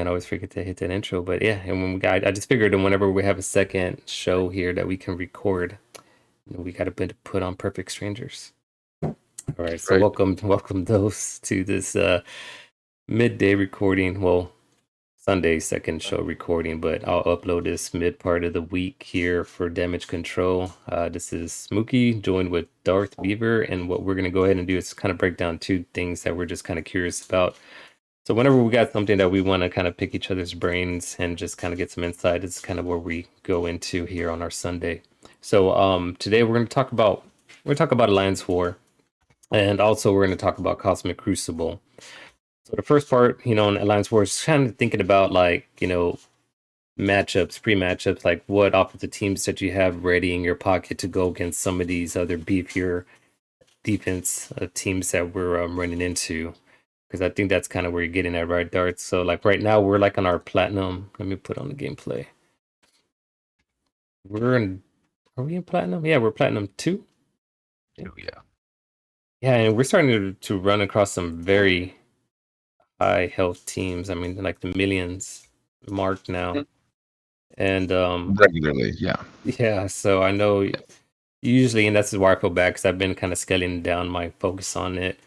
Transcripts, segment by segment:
man. I always forget to hit that intro. But yeah, and when we got, I just figured that whenever we have a second show here that we can record, we got to put on Perfect Strangers. All right, so Right. welcome those to this midday recording. Well, Sunday second show recording, but I'll upload this mid part of the week here for damage control. This is Mookie joined with Darth Beaver, and what we're gonna go ahead and do is kind of break down two things that we're just kind of curious about. So whenever we got something that we want to kind of pick each other's brains and just kind of get some insight, it's kind of where we go into here on our Sunday. So today we're going to talk about Alliance War, and also we're going to talk about Cosmic Crucible. So the first part, in Alliance War is kind of thinking about like, matchups, pre-matchups, like what offensive teams that you have ready in your pocket to go against some of these other beefier defense teams that we're running into. Because I think that's kind of where you're getting at, right, Dart? So like right now we're like on our platinum. Let me put on the gameplay. We're in. Are we in platinum? Yeah, we're platinum 2. Oh, yeah. Yeah, and we're starting to run across some very high health teams. I mean, like the millions mark now. And Regularly, yeah. yeah, so I know usually, and that's why I feel bad because I've been kind of scaling down my focus on it,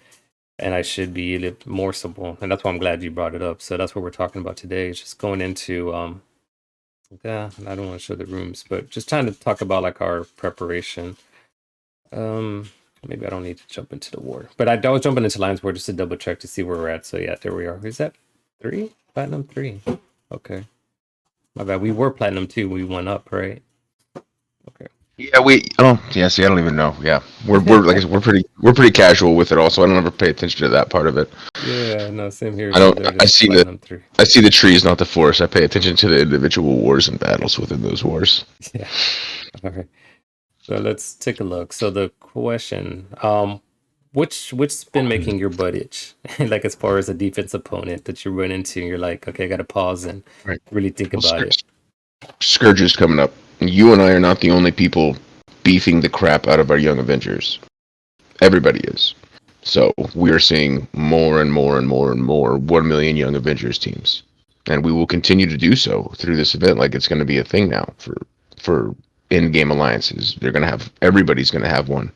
and I should be a little more simple. And that's why I'm glad you brought it up. So that's what we're talking about today. Is just going into yeah, I don't want to show the rooms, but just trying to talk about like our preparation. Um, Maybe I don't need to jump into the war, but I was jumping into Lions War just to double check to see where we're at. So yeah, there we are. Is that 3? Platinum 3. Okay. My bad. We were platinum 2. We went up, right? Okay. Yeah, see, I don't even know. Yeah. We're like I said, we're pretty casual with it also. I don't ever pay attention to that part of it. Yeah, no, same here. I So don't they're I just see the platinum 3. I see the trees, not the forest. I pay attention to the individual wars and battles within those wars. Yeah. All right. So let's take a look. So the question, which's been making your butt itch? Like as far as a defense opponent that you run into, and you're like, okay, I got to pause and Right. really think Well, about it. Scourge is coming up. You and I are not the only people beefing the crap out of our young Avengers. Everybody is. So we are seeing more and more and more and more 1 million Young Avengers teams, and we will continue to do so through this event. Like it's going to be a thing now for in-game alliances. They're going to have everybody's going to have one.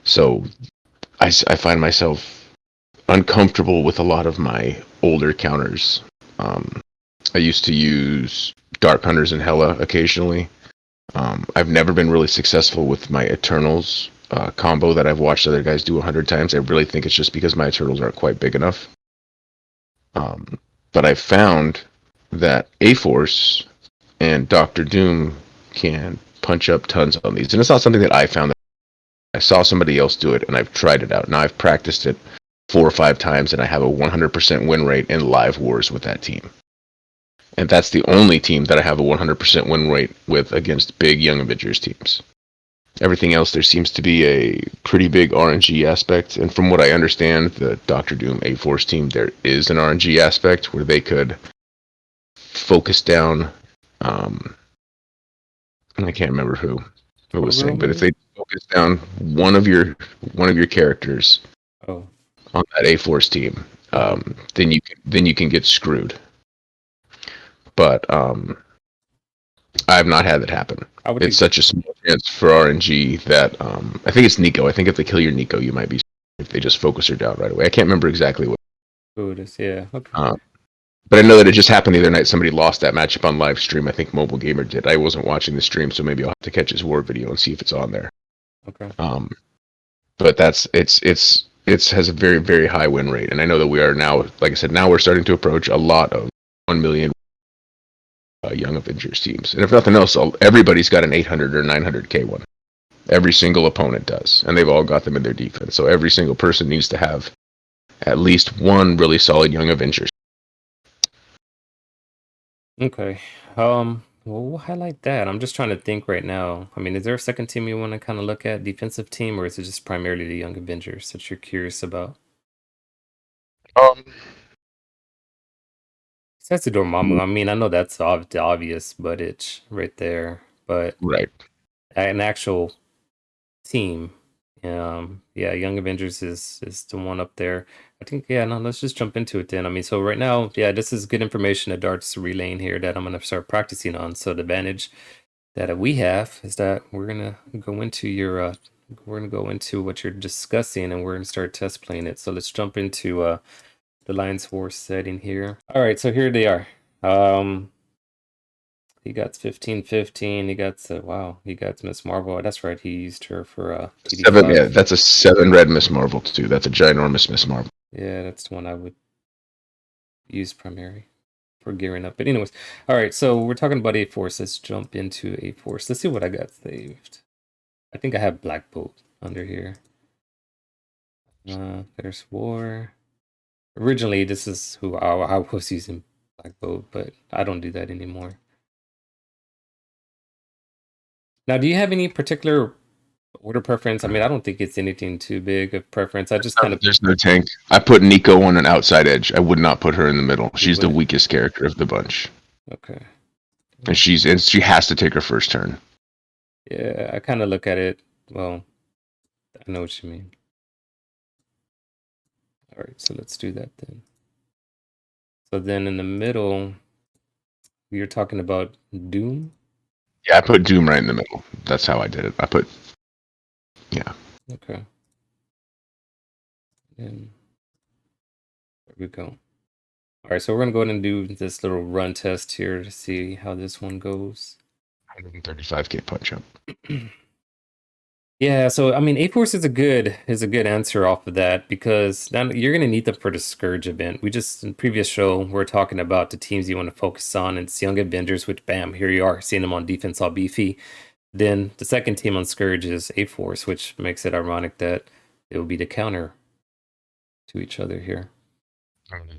So I find myself uncomfortable with a lot of my older counters. Um, I used to use Dark Hunters and Hela occasionally. I've never been really successful with my Eternals combo that I've watched other guys do 100 times. I really think it's just because my Eternals aren't quite big enough. But I've found that A-Force and Doctor Doom can punch up tons on these. And it's not something that I found. I saw somebody else do it, and I've tried it out. Now I've practiced it 4 or 5 times, and I have a 100% win rate in live wars with that team. And that's the only team that I have a 100% win rate with against big Young Avengers teams. Everything else, there seems to be a pretty big RNG aspect. And from what I understand, the Doctor Doom A-Force team, there is an RNG aspect where they could focus down. I can't remember who was saying, but if they focus down one of your characters Oh, on that A-Force team, uh-huh. then you can get screwed. But I have not had that happen. I would It's think. such a small chance for RNG that I think it's Nico. I think if they kill your Nico, you might be if they just focus her down right away. I can't remember exactly what. Who it is. Yeah. Okay. Um, but I know that it just happened the other night. Somebody lost that matchup on live stream. I think Mobile Gamer did. I wasn't watching the stream, so maybe I'll have to catch his war video and see if it's on there. Okay. Um, but it's has a very very high win rate, and I know that we are now, like I said, now we're starting to approach a lot of 1 million Young Avengers teams. And if nothing else, everybody's got an 800 or 900k one. Every single opponent does, and they've all got them in their defense. So every single person needs to have at least one really solid Young Avengers. Okay. Well, we'll highlight that. I'm just trying to think right now. I mean, is there a second team you want to kind of look at, defensive team, or is it just primarily the Young Avengers that you're curious about? Um, Besides the Dormammu, I mean, I know that's the obvious, but it's right there. But right. an actual team, Yeah, Young Avengers is the one up there. I think, yeah, no, let's just jump into it then. I mean, so right now, yeah, this is good information that Dart's relaying here that I'm gonna start practicing on. So the advantage that we have is that we're gonna go into what you're discussing, and we're gonna start test playing it. So let's jump into the Lions War setting here. All right, so here they are. He got 15-15. He got wow. He got Miss Marvel. That's right. He used her for 7, yeah, 85. that's a 7 red Miss Marvel too. That's a ginormous Miss Marvel. Yeah, that's the one I would use primary for gearing up. But anyways, all right. So we're talking about A Force. Let's jump into A Force. Let's see what I got saved. I think I have Black Bolt under here. There's War. Originally, this is who I was using, Black Bolt, but I don't do that anymore. Now, do you have any particular order preference? I mean, I don't think it's anything too big of preference. I just kind of There's no tank. I put Nico on an outside edge. I would not put her in the middle. You She's the wouldn't? weakest character of the bunch, Okay. and she has to take her first turn. Yeah, I kind of look at it. Well, I know what you mean. All right, so let's do that then. So then in the middle, you're talking about Doom. Yeah, I put Doom right in the middle. That's how I did it. Yeah. Okay. And there we go. All right, so we're gonna go ahead and do this little run test here to see how this one goes. 135k punch up. Yeah, so I mean, A Force is a good answer off of that because now you're gonna need them for the Scourge event. We just in the previous show we're talking about the teams you want to focus on. And it's Young Avengers, which bam, here you are seeing them on defense all beefy. Then the second team on Scourge is A Force, which makes it ironic that it will be the counter to each other here.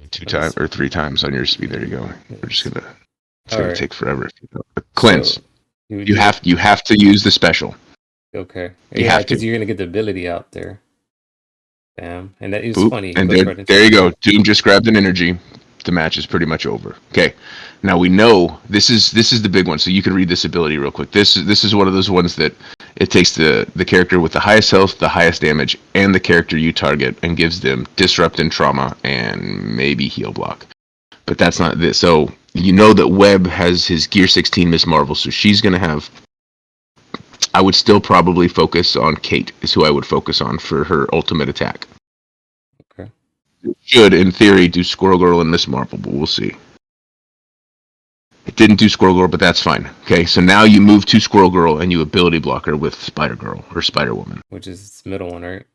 2 times or 3 times on your speed. There you go. We're just gonna. It's gonna take forever. Cleanse. So you have to use the special. Okay. You Yeah, have to. because you're gonna get the ability out there. Bam. And that is Boop. funny. And Right there you go. Doom just grabbed an energy. The match is pretty much over. Okay. Now we know this is the big one. So you can read this ability real quick. This is one of those ones that it takes the character with the highest health, the highest damage, and the character you target, and gives them disrupt and trauma and maybe heal block. But that's not this. So you know that Webb has his Gear 16 Miss Marvel, so she's gonna have. I would still probably focus on Kate. Is who I would focus on for her ultimate attack. Okay. Should, in theory, do Squirrel Girl and Miss Marvel, but we'll see. It didn't do Squirrel Girl, but that's fine. Okay, so now you move to Squirrel Girl and you ability block her with Spider Girl or Spider Woman. Which is the middle one, right?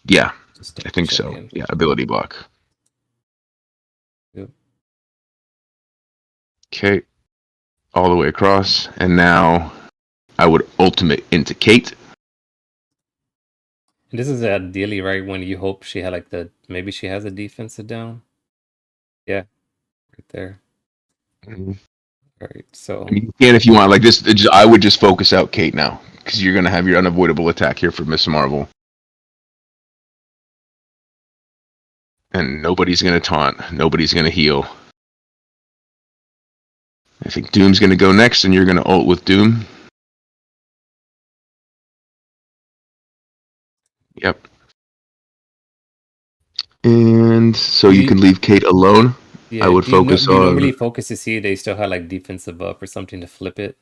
Yeah, I think so. Yeah, ability block. Yep. Okay, all the way across, and now I would ultimate into Kate. And this is ideally right when you hope she had like maybe she has a defensive down. Yeah, right there. Mm-hmm. All right, so I mean, you can if you want. Like this, I would just focus out Kate now because you're gonna have your unavoidable attack here for Miss Marvel, and nobody's gonna taunt, nobody's gonna heal. I think Doom's gonna go next, and you're gonna ult with Doom. Yep. And so you can leave Kate alone. Yeah, I would focus do you on. normally focus to see they still have like defensive up or something to flip it?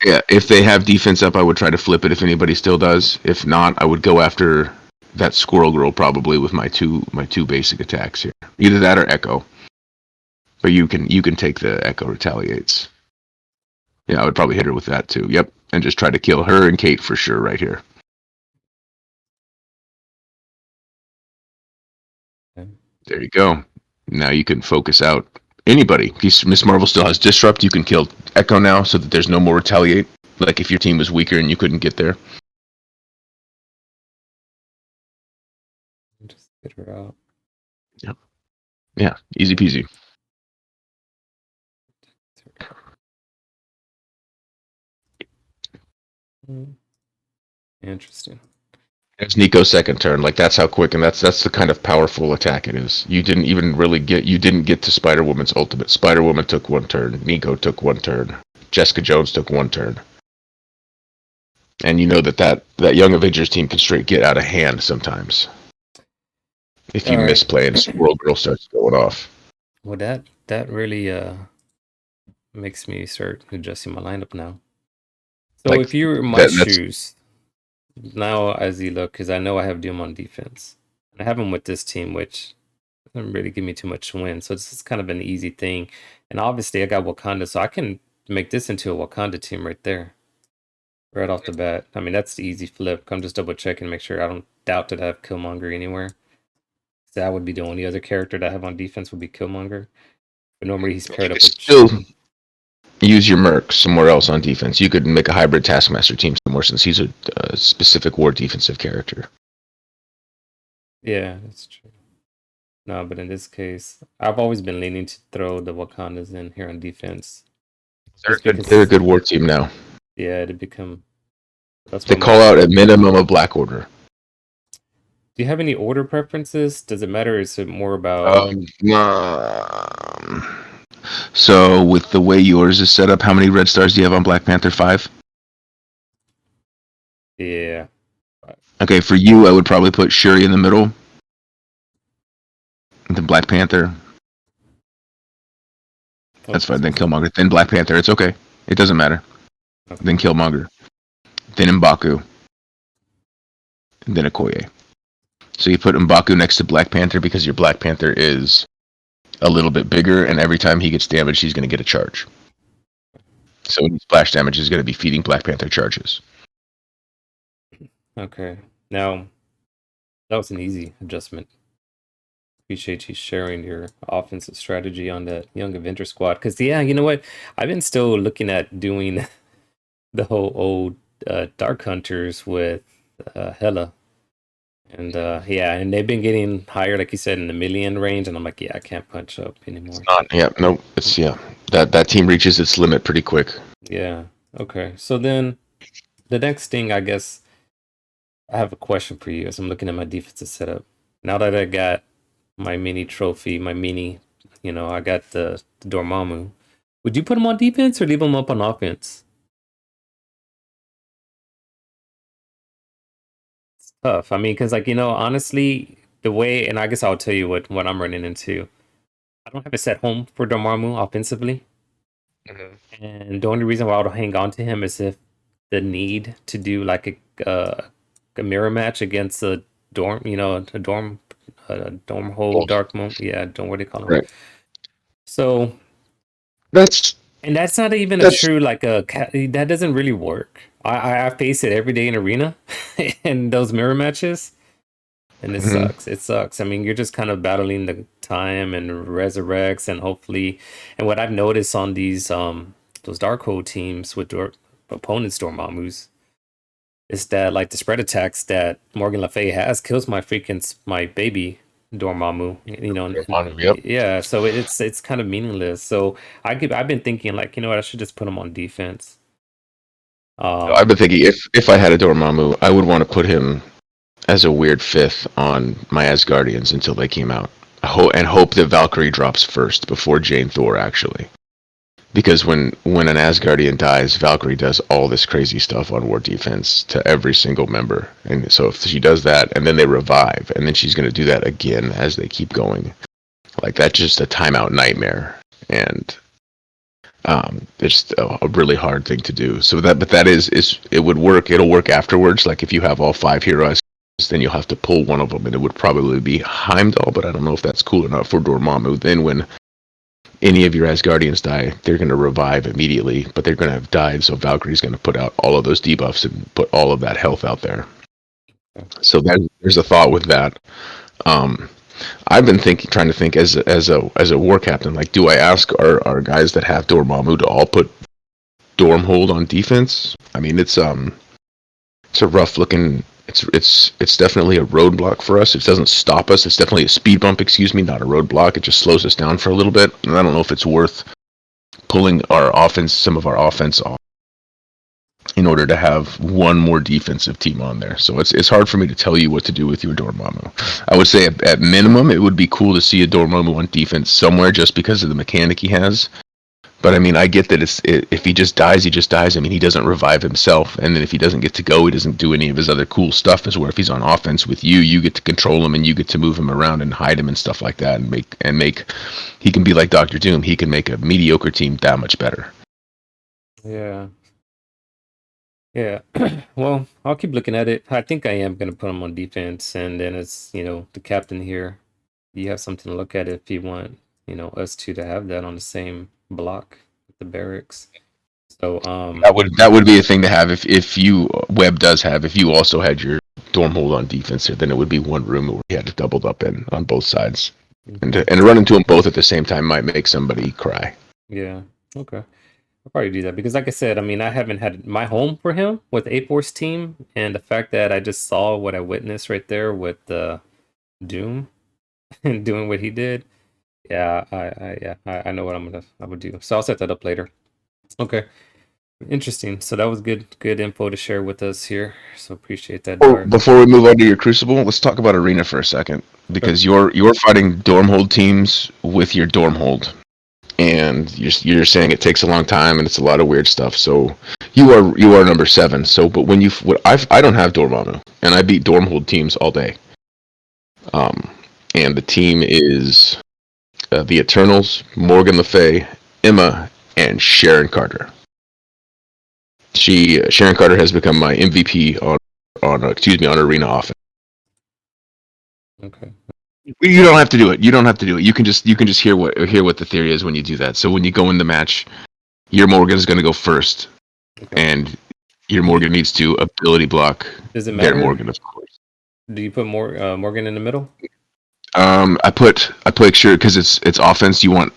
Yeah, if they have defense up, I would try to flip it if anybody still does. If not, I would go after that Squirrel Girl probably with my two basic attacks here. Either that or Echo. But you can take the Echo retaliates. Yeah, I would probably hit her with that too. Yep, and just try to kill her and Kate for sure right here. Okay. There you go. Now you can focus out anybody. Miss Marvel still has disrupt. You can kill Echo now, so that there's no more retaliate. Like if your team was weaker and you couldn't get there. Just get her out. Yep. Yeah, easy peasy. Interesting. It's Nico's second turn. Like that's how quick, and that's the kind of powerful attack it is. You didn't get to Spider Woman's ultimate. Spider Woman took 1 turn. Nico took 1 turn. Jessica Jones took 1 turn. And you know that Young Avengers team can straight get out of hand sometimes if you All right. misplay and Squirrel Girl starts going off. Well, that really makes me start adjusting my lineup now. So Like if you were in my that's shoes now, as you look, because I know I have Doom on defense, and I have him with this team, which doesn't really give me too much win. So it's just kind of an easy thing. And obviously, I got Wakanda, so I can make this into a Wakanda team right there, right off the bat. I mean, that's the easy flip. I'm just double checking, make sure I don't doubt that I have Killmonger anywhere. So that would be the only other character that I have on defense would be Killmonger. But normally he's you paired could up with. still use your Merc somewhere else on defense. You could make a hybrid Taskmaster team somewhere since he's a specific war defensive character. Yeah, that's true. No, but in this case, I've always been leaning to throw the Wakandas in here on defense, just They're a because, good war team now. yeah, to become. That's They why call out a minimum of Black Order. Do you have any order preferences? Does it matter? Or is it more about? Um, so with the way yours is set up, how many red stars do you have on Black Panther? 5. Yeah. Okay, for you, I would probably put Shuri in the middle, then Black Panther. That's Okay. fine. Then Killmonger. Then Black Panther. It's okay. It doesn't matter. Then Okay. Killmonger. Then M'Baku. And then Okoye. So you put M'Baku next to Black Panther because your Black Panther is a little bit bigger, and every time he gets damaged, he's going to get a charge. So any splash damage is going to be feeding Black Panther charges. Okay. Now that was an easy adjustment. Appreciate you sharing your offensive strategy on that Young Avenger squad. Because yeah, you know what? I've been still looking at doing the whole old Dark Hunters with Hela. And yeah, and they've been getting higher, like you said, in the million range, and I'm like, yeah, I can't punch up It's anymore. not. Yeah. No. It's yeah. That team reaches its limit pretty quick. Yeah. Okay. So then the next thing, I guess, I have a question for you as I'm looking at my defensive setup. Now that I got my mini trophy, my mini, I got the Dormammu. Would you put him on defense or leave him up on offense? It's tough. I mean, because honestly, the way, and I guess I'll tell you what I'm running into. I don't have a set home for Dormammu offensively. And the only reason why I would hang on to him is if the need to do like a mirror match against a dorm, dorm hole, dark moon. Yeah, don't what do you call them? Right. So, That's and that's not even a that's true that doesn't really work. I face it every day in arena and those mirror matches, and it mhm. sucks. It sucks. I mean, you're just kind of battling the time and resurrects, and hopefully, and what I've noticed on those dark hole teams with opponents Dormammu's is that like the spread attacks that Morgan Le Fay has kills my baby Dormammu, Yep. yeah, so it's kind of meaningless. So I've been thinking like, what, I should just put him on defense. I've Um, been thinking if I had a Dormammu, I would want to put him as a weird fifth on my Asgardians until they came out. And hope that Valkyrie drops first before Jane Thor actually. Because when an Asgardian dies, Valkyrie does all this crazy stuff on war defense to every single member. And so if she does that and then they revive and then she's going to do that again as they keep going. Like that's just a timeout nightmare. And it's a really hard thing to do. So that is it would work. It'll work afterwards. Like if you have all 5 heroes, then you'll have to pull one of them, and it would probably be Heimdall. But I don't know if that's cool enough for Dormammu. Then when any of your Asgardians die, they're going to revive immediately, but they're going to have died. So Valkyrie's going to put out all of those debuffs and put all of that health out there. So there's a thought with that. Um, I've been trying to think as a war captain. Like, do I ask our guys that have Dormammu to all put Dormhold on defense? I mean, it's a rough looking. It's definitely a roadblock for us. It doesn't stop us. It's definitely a speed bump. Excuse me, not a roadblock. It just slows us down for a little bit. And I don't know if it's worth pulling some of our offense off in order to have one more defensive team on there. So it's hard for me to tell you what to do with your Dormammu. I would say at minimum it would be cool to see a Dormammu on defense somewhere just because of the mechanic he has. But I mean, I get that if he just dies, he just dies. I mean, he doesn't revive himself, and then if he doesn't get to go, he doesn't do any of his other cool stuff. Is where if he's on offense with you, you get to control him and you get to move him around and hide him and stuff like that, and make. He can be like Doctor Doom. He can make a mediocre team that much better. Yeah. Yeah. Well, I'll keep looking at it. I think I am going to put him on defense, and then it's, the captain here. You have something to look at if you want, us two to have that on the same block with the barracks. So that would be a thing to have if you Webb does have if you also had your dorm hold on defense, then it would be one room where you had to doubled up in on both sides, and run into them both at the same time might make somebody cry. Yeah. Okay. I'll probably do that because, like I said, I mean, I haven't had my home for him with A-Force team, and the fact that I just saw what I witnessed right there with Doom and doing what he did. Yeah, I know what I would do. So I'll set that up later. Okay, interesting. So that was good info to share with us here. So appreciate that, Darth. Before we move on to your Crucible, let's talk about Arena for a second because you're fighting dorm hold teams with your dorm hold, and you're saying it takes a long time and it's a lot of weird stuff. So you are number 7. So, but when I don't have Dormammu, and I beat dorm hold teams all day. And the team is the Eternals, Morgan Le Fay, Emma, and Sharon Carter. Sharon Carter has become my MVP on Arena offense. Okay. You don't have to do it. You can just hear what the theory is when you do that. So when you go in the match, your Morgan is going to go first, and your Morgan needs to ability block. Does it matter? Their Morgan, of course. Do you put more Morgan in the middle? I put sure because it's offense. You want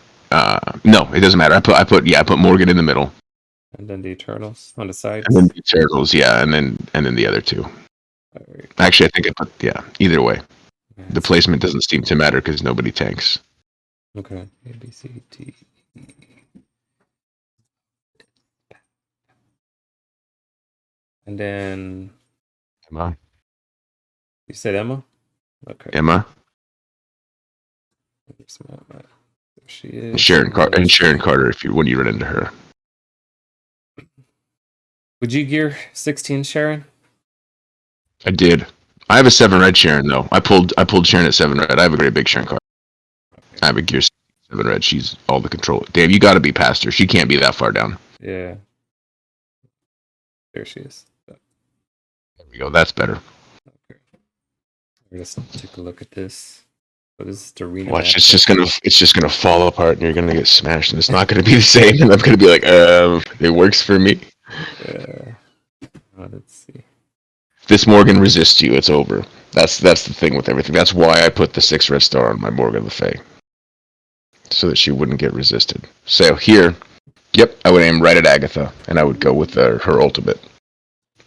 no, it doesn't matter. I put Morgan in the middle, and then the Eternals on the sides. And then the Eternals, yeah, and then the other two. Right. Actually, I think I put either way. Yeah, the placement doesn't seem to matter because nobody tanks. Okay. A B C D E. And then Emma. You said Emma? Okay. Emma. There she is. Sharon Carter when you run into her. Would you gear 16 Sharon? I did. I have a 7 red Sharon though. I pulled Sharon at 7 red. I have a great big Sharon Carter. Okay. I have a gear 7 red. She's all the control. Dave, you got to be past her. She can't be that far down. Yeah. There she is. There we go. That's better. Okay. Let's take a look at this. So this is the arena. Watch, it's just gonna fall apart, and you're gonna get smashed, and it's not gonna be the same. And I'm gonna be like, it works for me. Yeah. Let's see. If this Morgan resists you, it's over. That's the thing with everything. That's why I put the 6 red star on my Morgan Le Fay, so that she wouldn't get resisted. So here, I would aim right at Agatha, and I would go with her ultimate.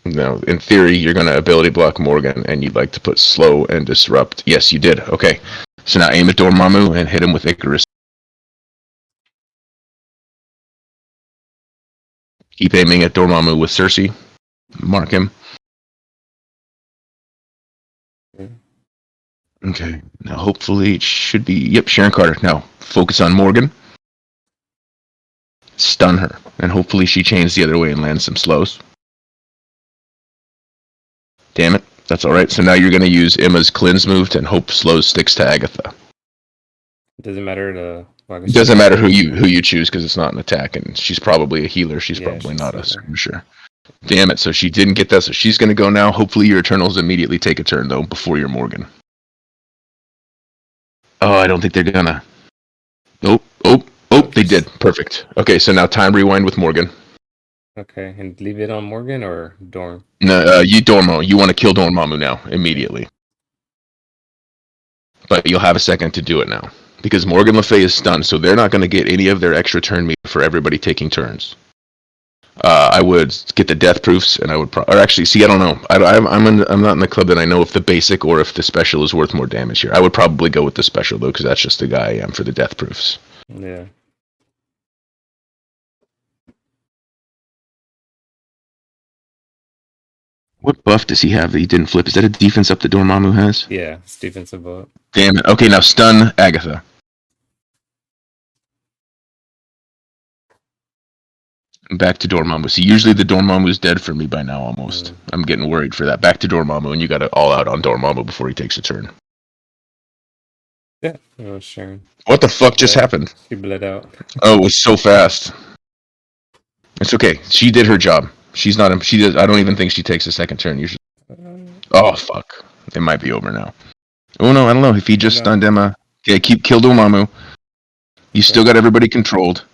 Now, in theory, you're gonna ability block Morgan, and you'd like to put slow and disrupt. Yes, you did. Okay. So now aim at Dormammu and hit him with Icarus. Keep aiming at Dormammu with Cersei. Mark him. Okay. Now hopefully it should be... Sharon Carter. Now focus on Morgan. Stun her. And hopefully she chains the other way and lands some slows. Damn it. That's alright. So now you're going to use Emma's cleanse move and hope slows sticks to Agatha. Doesn't matter it doesn't matter who you choose because it's not an attack, and she's probably a healer. She's probably not a skirmisher. Damn it! So she didn't get that, so she's going to go now. Hopefully your Eternals immediately take a turn though before your Morgan. Oh, I don't think they're gonna. Oh! They did. Perfect. Okay, so now time rewind with Morgan. Okay, and leave it on Morgan or Dorm? No, you Dormo. You want to kill Dormammu now immediately, but you'll have a second to do it now. Because Morgan Le Fay is stunned, so they're not going to get any of their extra turn meter for everybody taking turns. I would get the death proofs, and I would or actually, see, I don't know. I'm not in the club that I know if the basic or if the special is worth more damage here. I would probably go with the special, though, because that's just the guy I am for the death proofs. Yeah. What buff does he have that he didn't flip? Is that a defense up that Dormammu has? Yeah, it's defensive up. Damn it. Okay, now stun Agatha. Back to Dormammu. See, usually the Dormammu's dead for me by now almost. Mm. I'm getting worried for that. Back to Dormammu, and you got to all out on Dormammu before he takes a turn. Yeah. Oh, Sharon. What the fuck just happened? She bled out. Oh, it was so fast. It's okay. She did her job. She's not. She does. I don't even think she takes a second turn usually. Oh fuck! It might be over now. Oh no, I don't know. If he just stunned Emma, okay, kill Dormammu. You still got everybody controlled.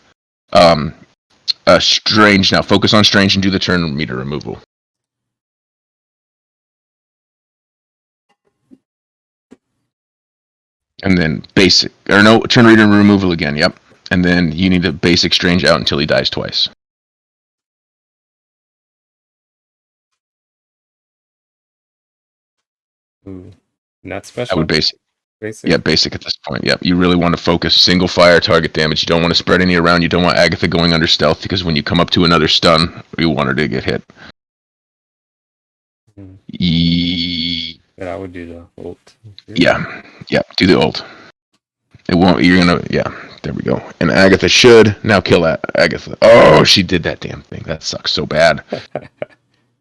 Strange now. Focus on Strange and do the turn meter removal. And then basic, or no, turn meter removal again. Yep. And then you need to basic Strange out until he dies twice. Ooh. Not special. I would basic. Basic. Yeah, basic at this point. Yep. You really want to focus single fire target damage. You don't want to spread any around. You don't want Agatha going under stealth because when you come up to another stun, you want her to get hit. But I would do the ult. Yeah. Do the ult. It won't. You're gonna. Yeah. There we go. And Agatha should now kill Agatha. Oh, she did that damn thing. That sucks so bad.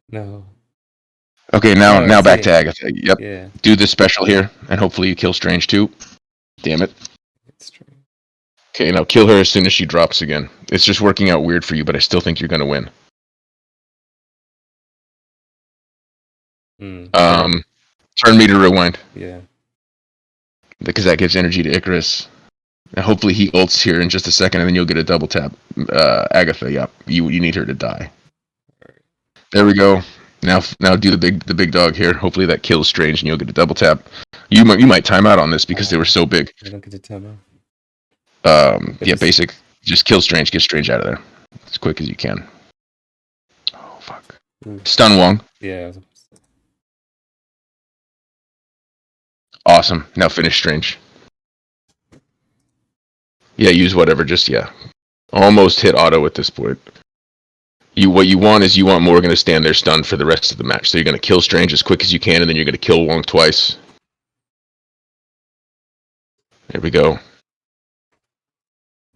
No. Okay, now back to Agatha. Yep. Yeah. Do this special here, and hopefully you kill Strange too. Damn it. It's true. Okay, now kill her as soon as she drops again. It's just working out weird for you, but I still think you're gonna win. Turn meter rewind. Yeah. Because that gives energy to Icarus. And hopefully he ults here in just a second, and then you'll get a double tap. Agatha, yep. You need her to die. There we go. Now do the big dog here. Hopefully that kills Strange, and you'll get a double tap. You might time out on this because they were so big. I don't get to time out. Yeah, basic. Just kill Strange. Get Strange out of there as quick as you can. Oh fuck. Stun Wong. Yeah. Awesome. Now finish Strange. Yeah, use whatever. Just almost hit auto at this point. What you want Morgan to stand there stunned for the rest of the match. So you're gonna kill Strange as quick as you can, and then you're gonna kill Wong twice. There we go.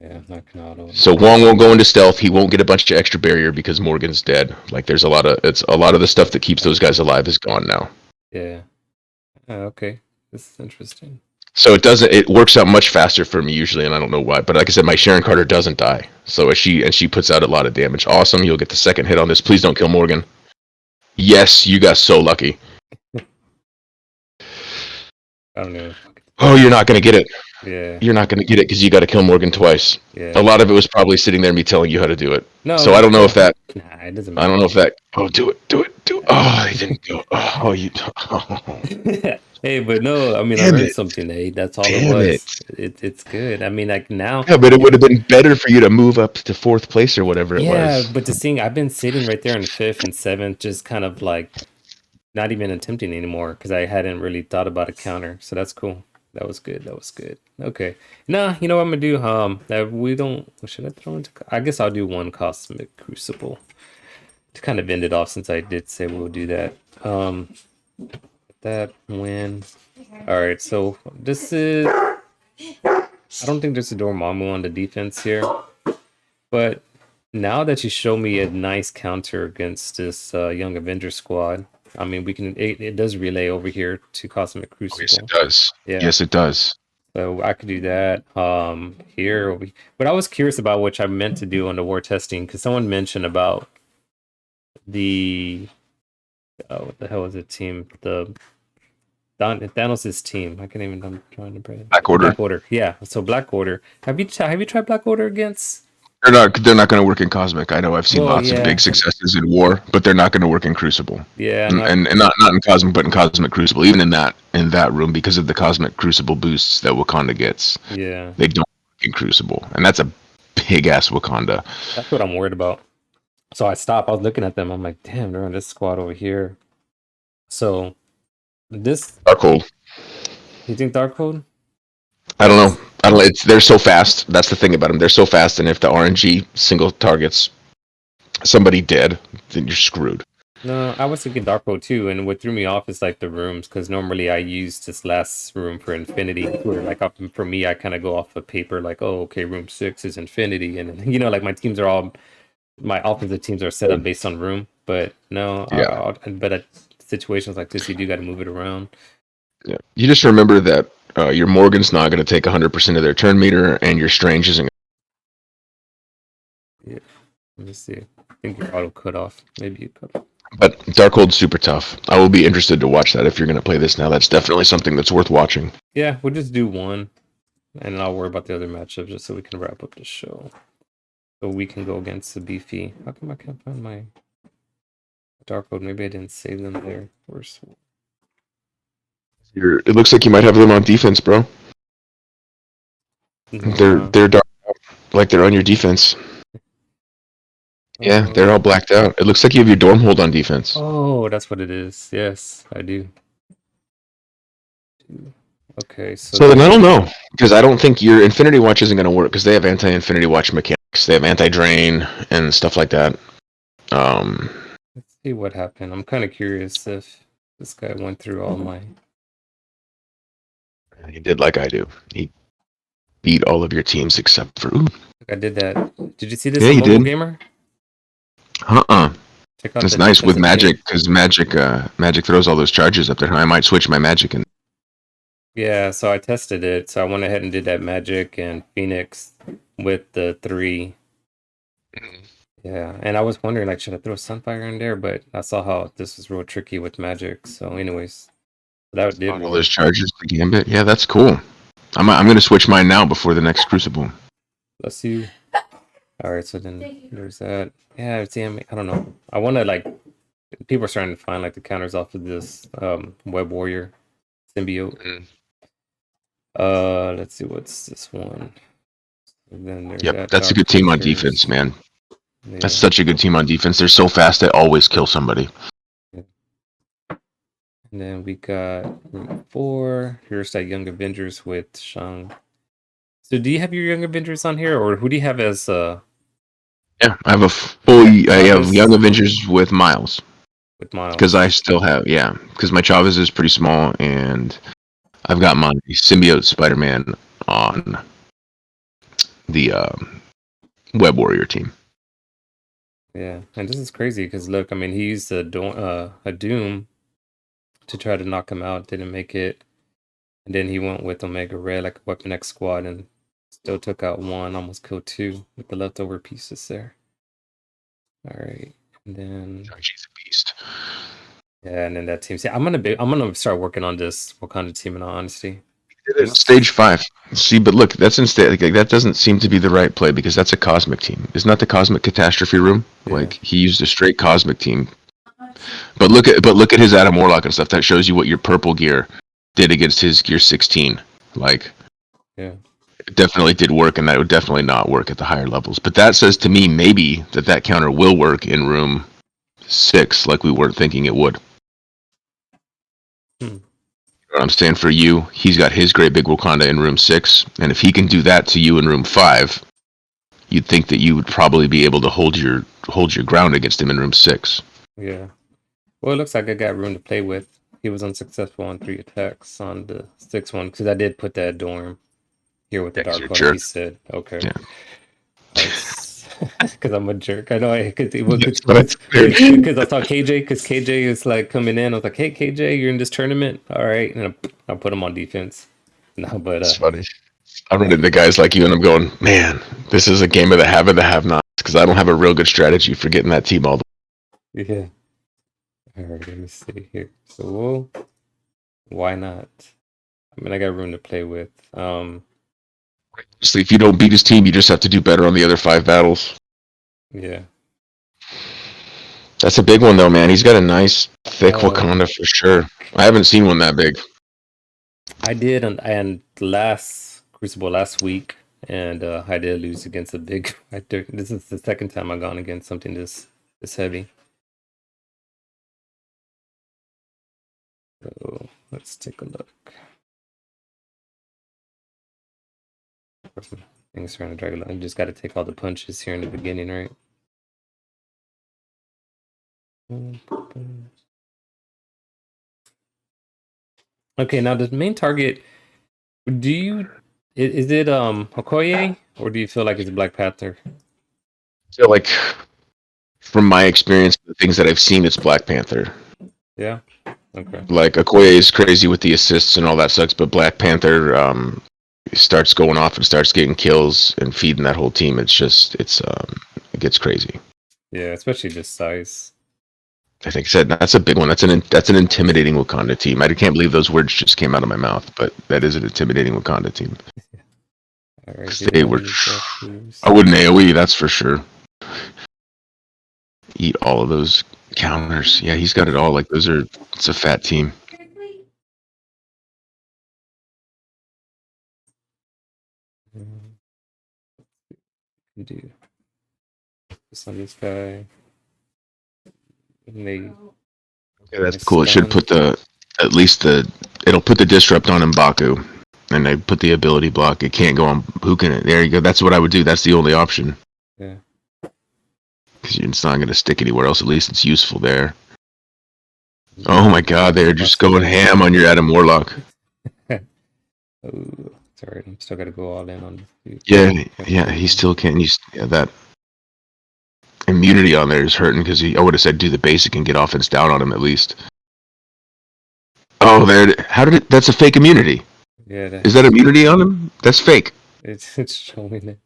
Yeah, not gonna auto. So Wong won't go into stealth. He won't get a bunch of extra barrier because Morgan's dead. Like there's a lot of the stuff that keeps those guys alive is gone now. Yeah. Okay. This is interesting. So it works out much faster for me usually, and I don't know why. But like I said, my Sharon Carter doesn't die. So she puts out a lot of damage. Awesome. You'll get the second hit on this. Please don't kill Morgan. Yes, you got so lucky. I don't know. Oh, you're not gonna get it. Yeah. You're not gonna get it because you got to kill Morgan twice. Yeah. A lot of it was probably sitting there me telling you how to do it. No. So I don't know if that. Nah, it doesn't matter. I don't know if that. Oh, do it. Oh, he didn't go. Oh, you. Oh. Hey, but no, I mean, I learned something, Nate. That's all it was. It's good. I mean, like now. Yeah, but it would have been better for you to move up to 4th place or whatever it was. Yeah, but the thing, I've been sitting right there in 5th and 7th, just kind of like not even attempting anymore because I hadn't really thought about a counter. So that's cool. That was good. Okay. Nah, you know what I'm gonna do? We don't. Should I throw into? I guess I'll do one Cosmic Crucible to kind of end it off since I did say we'll do that. That win. All right. So this is. I don't think there's a Dormammu on the defense here, but now that you show me a nice counter against this Young Avenger squad. I mean, we can. It does relay over here to Cosmic Crucible. Yes, it does. Yeah. Yes, it does. So I could do that here. But I was curious about which I meant to do on the war testing because someone mentioned about the what the hell is it team? The Thanos' team. I can't even. I'm trying to pray. Black Order. Black Order. Yeah. So Black Order. Have you tried Black Order against? They're not going to work in Cosmic. I know I've seen lots of big successes in War, but they're not going to work in Crucible. Yeah, and not in Cosmic, but in Cosmic Crucible. Even in that room, because of the Cosmic Crucible boosts that Wakanda gets. Yeah, they don't work in Crucible, and that's a big ass Wakanda. That's what I'm worried about. So I stopped. I was looking at them. I'm like, damn, they're on this squad over here. So this Darkhold. You think Darkhold? I don't know. They're so fast. That's the thing about them. They're so fast, and if the RNG single targets somebody dead, then you're screwed. No, I was thinking Darkhold too, and what threw me off is like the rooms, because normally I use this last room for Infinity. Where like for me, I kind of go off of paper, like, oh, okay, room 6 is Infinity, and like my teams are all my offensive teams are set up based on room, but no, Yeah. but at situations like this, you do got to move it around. Yeah. You just remember that your Morgan's not going to take 100% of their turn meter, and your Strange isn't. Yeah, let me see. I think your auto cut off. Maybe you cut off. But Darkhold's super tough. I will be interested to watch that if you're going to play this now. That's definitely something that's worth watching. Yeah, we'll just do one, and I'll worry about the other matchup just so we can wrap up the show. So we can go against the beefy. How come I can't find my Darkhold? Maybe I didn't save them there. Where's It looks like you might have them on defense, bro. nah. They're dark, like they're on your defense. Yeah, they're all blacked out. It looks like you have your Dormhold on defense. Oh, that's what it is. Yes, I do. Okay, So then I don't know, because I don't think your Infinity Watch isn't going to work, because they have anti-Infinity Watch mechanics. They have anti-drain and stuff like that. Let's see what happened. I'm kind of curious if this guy went through all my... He did like I do. He beat all of your teams except for... Ooh. I did that. Did you see this Yeah, on you Mobile did. Gamer? Check out It's the nice with defensive Magic, game. because Magic throws all those charges up there. I might switch my Magic and... Yeah, so I tested it. So I went ahead and did that Magic and Phoenix with the 3. Yeah, and I was wondering, like, should I throw Sunfire in there? But I saw how this was real tricky with Magic. So anyways, that did all work. those charges, the Gambit. Yeah, that's cool. I'm going to switch mine now before the next Crucible. Bless you. All right, so then there's that. Yeah, see, I don't know. I want to, like, people are starting to find, like, the counters off of this Web Warrior symbiote. Let's see, what's this one? And then there's Yep, that that's a good team on defense, man. Yeah. That's such a good team on defense. They're so fast, they always kill somebody. Yeah. And then we got room 4. Here's that Young Avengers with Shang. So do you have your Young Avengers on here, or who do you have as Yeah, I have Young Avengers with Miles. With Miles. Because I still have, because my Chavez is pretty small, and I've got my symbiote Spider-Man on the Web Warrior team. Yeah, and this is crazy because look, I mean, he used a Doom to try to knock him out, didn't make it, and then he went with Omega Red like a Weapon X squad and still took out 1, almost killed 2 with the leftover pieces there. All right, and then She's a beast. Yeah, and then that team. See, I'm gonna start working on this Wakanda team in all honesty. Stage 5. See, but look, that's instead like, that doesn't seem to be the right play because that's a cosmic team. Isn't that the cosmic catastrophe room? Yeah. Like he used a straight cosmic team. But look at his Adam Warlock and stuff. That shows you what your purple gear did against his gear 16. Like, yeah, it definitely did work, and that would definitely not work at the higher levels. But that says to me maybe that counter will work in room 6, like we weren't thinking it would. I'm saying for you, he's got his great big Wakanda in room 6, and if he can do that to you in room 5, you'd think that you would probably be able to hold your ground against him in room 6. Yeah. Well, it looks like I got room to play with. He was unsuccessful on 3 attacks on the 6th one because I did put that dorm here with the dark one. He said, "Okay." Yeah. Because I'm a jerk. I know. Because I saw KJ. Because KJ is like coming in. I was like, "Hey, KJ, you're in this tournament. All right." And I put him on defense. No, but it's funny. I'm running into guys like you, and I'm going, man, this is a game of the have and the have-nots because I don't have a real good strategy for getting that team all the way. Yeah. All right. Let me see here. So, why not? I mean, I got room to play with. So if you don't beat his team, you just have to do better on the other 5 battles. Yeah. That's a big one, though, man. He's got a nice, thick Wakanda for sure. I haven't seen one that big. I did, and last Crucible last week, and I did lose against a big. This is the second time I've gone against something this heavy. So let's take a look. Things trying to drag along. You just got to take all the punches here in the beginning, right? Okay, now the main target. Is it Okoye, or do you feel like it's Black Panther? I feel like From my experience, the things that I've seen, it's Black Panther. Yeah. Okay. Like Okoye is crazy with the assists and all that sucks, but Black Panther starts going off and starts getting kills and feeding that whole team. It gets crazy. Yeah, especially this size. I think said that's a big one. That's an intimidating Wakanda team. I can't believe those words just came out of my mouth, but that is an intimidating Wakanda team. All right, 'Cause give they me were. these buffers. I wouldn't AOE, that's for sure. Eat all of those counters. Yeah, he's got it all. Like those are. It's a fat team. You do this on this guy. And they Yeah, that's cool. It should stun. put at least it'll put the disrupt on M'Baku, and they put the ability block. It can't go on. Who can it? There you go. That's what I would do. That's the only option. Yeah. Because it's not going to stick anywhere else. At least it's useful there. Yeah, Oh my God, they're just going ham on your Adam Warlock. Oh, sorry, I'm still gotta go all in on this. Yeah, he still can't use that immunity on there is hurting because I would have said do the basic and get offense down on him at least. Oh, there. How did it? That's a fake immunity. Yeah, Is that immunity on him? That's fake. it's showing it.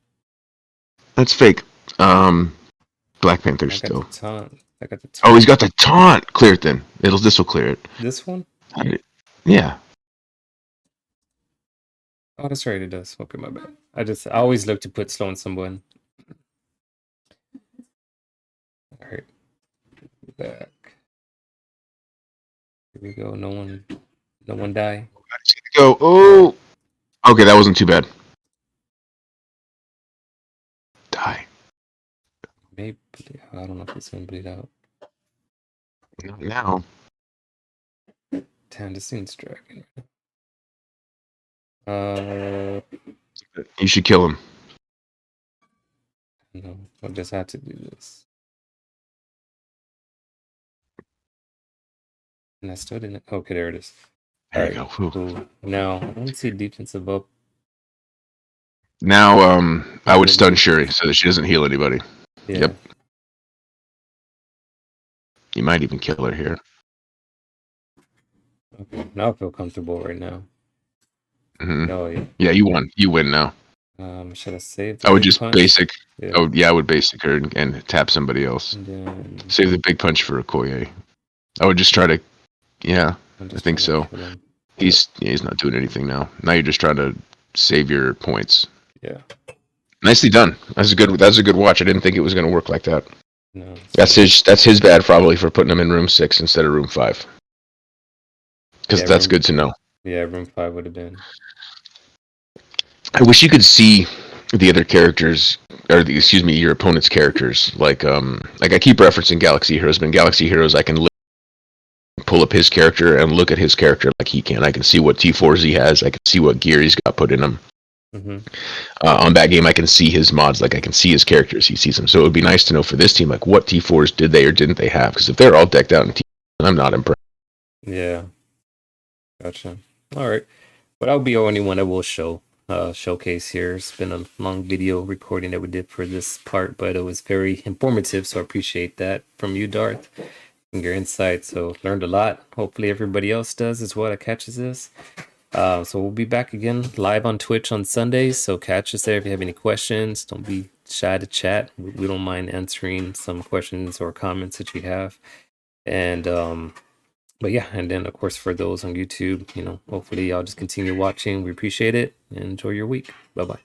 That's fake. Black Panther I got the still. taunt. I got the taunt. Oh, he's got the taunt. Clear it then. This will clear it. This one? Yeah. Oh, that's right, it does. Okay, my bad. I always look to put slow on someone. All right, back. Here we go. No one die. Go. Oh. Okay, that wasn't too bad. Die. Maybe I don't know if it's gonna bleed out. Not now. Damn, this thing's dragging. You should kill him. No, I just had to do this. And I still didn't. Okay, there it is. There you go. Cool. Now I don't see defensive up. Now, I would stun Shuri so that she doesn't heal anybody. Yeah. Yep. You might even kill her here. Okay. Now I feel comfortable right now. Mm-hmm. Oh yeah. Yeah, you won. You win now. Should I save? I would just punch? basic. Yeah. Oh yeah, I would basic her and tap somebody else. Then, save the big punch for Okoye. I would just try to. Yeah, I think so. He's not doing anything now. Now you're just trying to save your points. Yeah. Nicely done. That's a good watch. I didn't think it was going to work like that. No. That's his bad probably for putting him in room 6 instead of room 5. Because that's good to know. Yeah, room 5 would have been. I wish you could see the other characters, or your opponent's characters. Like I keep referencing Galaxy Heroes, but in Galaxy Heroes I can pull up his character and look at his character like he can. I can see what T4s he has. I can see what gear he's got put in him. Mm-hmm. On that game, I can see his mods. Like I can see his characters. He sees them. So it would be nice to know for this team, like what T4s did they or didn't they have? Because if they're all decked out in T4s, I'm not impressed. Yeah. Gotcha. All right. But I'll be the only one that will showcase here. It's been a long video recording that we did for this part, but it was very informative. So I appreciate that from you, Darth, and your insight. So learned a lot. Hopefully everybody else does as well that catches this. So we'll be back again live on Twitch on Sundays. So catch us there if you have any questions. Don't be shy to chat. We don't mind answering some questions or comments that you have. And but yeah, and then of course for those on YouTube, hopefully y'all just continue watching. We appreciate it and enjoy your week. Bye-bye.